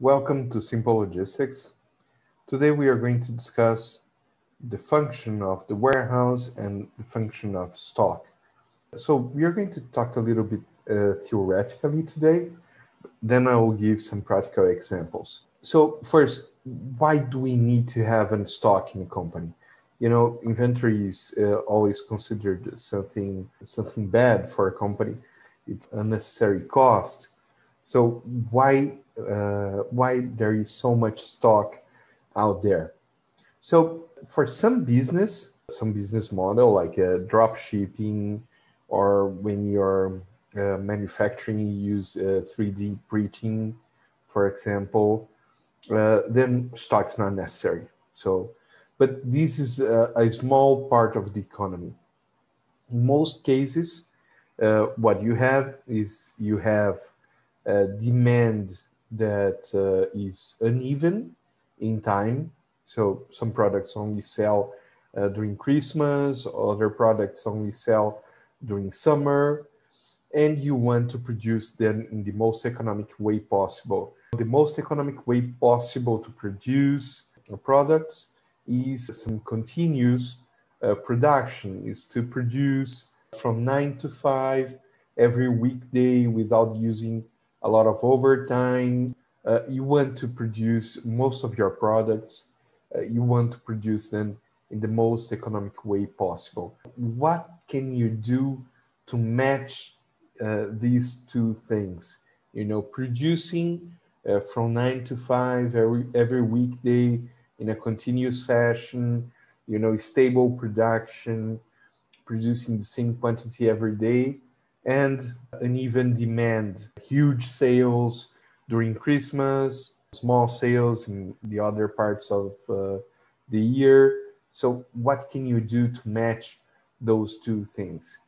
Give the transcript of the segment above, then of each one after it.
Welcome to Simple Logistics. Today we are going to discuss the function of the warehouse and the function of stock. So we are going to talk a little bit theoretically today, then I will give some practical examples. So first, why do we need to have a stock in a company? Inventory is always considered something bad for a company. It's unnecessary cost. So why there is so much stock out there? So for some business model like drop shipping, or when you're manufacturing, you use 3D printing, for example, then stock is not necessary. But this is a small part of the economy. In most cases, what you have is you have demand that is uneven in time. So some products only sell during Christmas, other products only sell during summer, and you want to produce them in the most economic way possible. The most economic way possible to produce products is some continuous production, is to produce from 9 to 5 every weekday without using a lot of overtime. You want to produce most of your products. You want to produce them in the most economic way possible. What can you do to match these two things? Producing from 9 to 5 every weekday in a continuous fashion, stable production, producing the same quantity every day, and uneven demand, huge sales during Christmas, small sales in the other parts of the year. So what can you do to match those two things?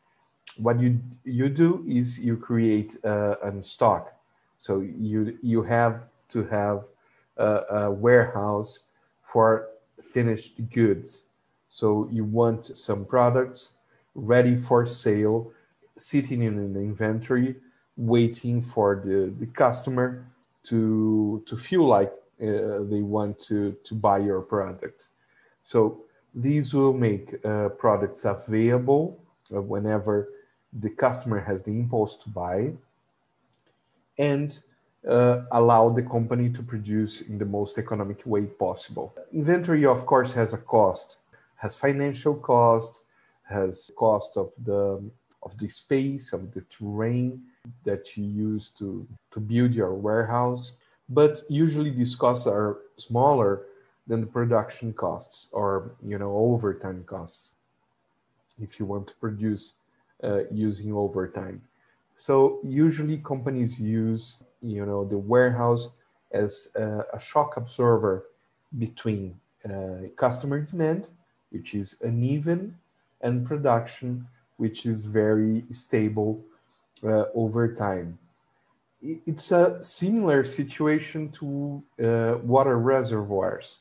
What you do is you create a stock. So you have to have a warehouse for finished goods. So you want some products ready for sale, sitting in an inventory, waiting for the customer to feel like they want to buy your product. So these will make products available whenever the customer has the impulse to buy, and allow the company to produce in the most economic way possible. Inventory, of course, has a cost, has financial cost, has cost of the space, of the terrain that you use to build your warehouse. But usually these costs are smaller than the production costs, or overtime costs, if you want to produce using overtime. So usually companies use the warehouse as a shock absorber between customer demand, which is uneven, and production, which is very stable over time. It's a similar situation to water reservoirs.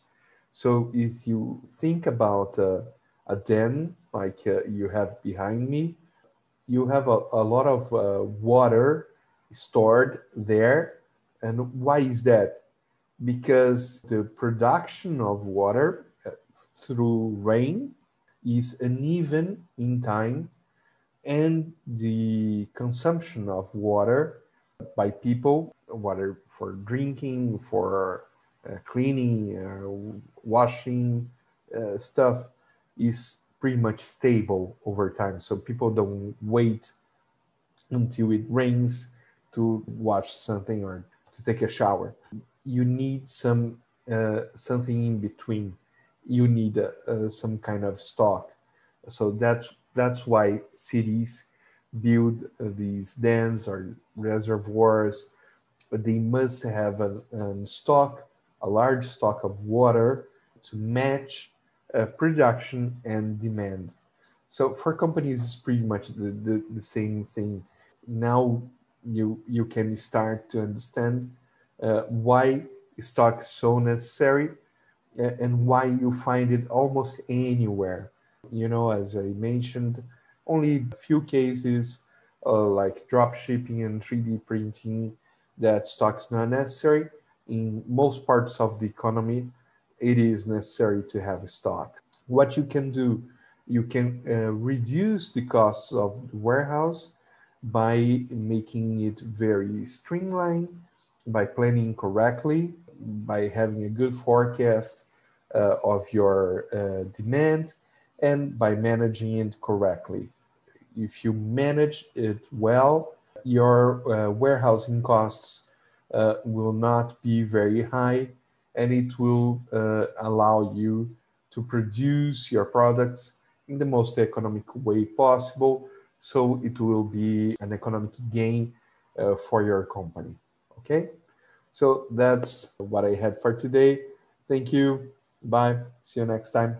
So if you think about a dam like you have behind me, you have a lot of water stored there. And why is that? Because the production of water through rain is uneven in time, and the consumption of water by people, water for drinking, for cleaning, washing stuff, is pretty much stable over time. So people don't wait until it rains to wash something or to take a shower. You need something in between. You need some kind of stock. So that's why cities build these dams or reservoirs. They must have a large stock of water to match production and demand. So for companies, it's pretty much the same thing. Now you can start to understand why stock is so necessary, and why you find it almost anywhere. As I mentioned, only a few cases like drop shipping and 3D printing that stock is not necessary, in most parts of the economy, it is necessary to have a stock. What you can do, you can reduce the costs of the warehouse by making it very streamlined, by planning correctly, by having a good forecast of your demand, and by managing it correctly. If you manage it well, your warehousing costs will not be very high, and it will allow you to produce your products in the most economic way possible. So it will be an economic gain for your company. Okay? So that's what I had for today. Thank you. Bye. See you next time.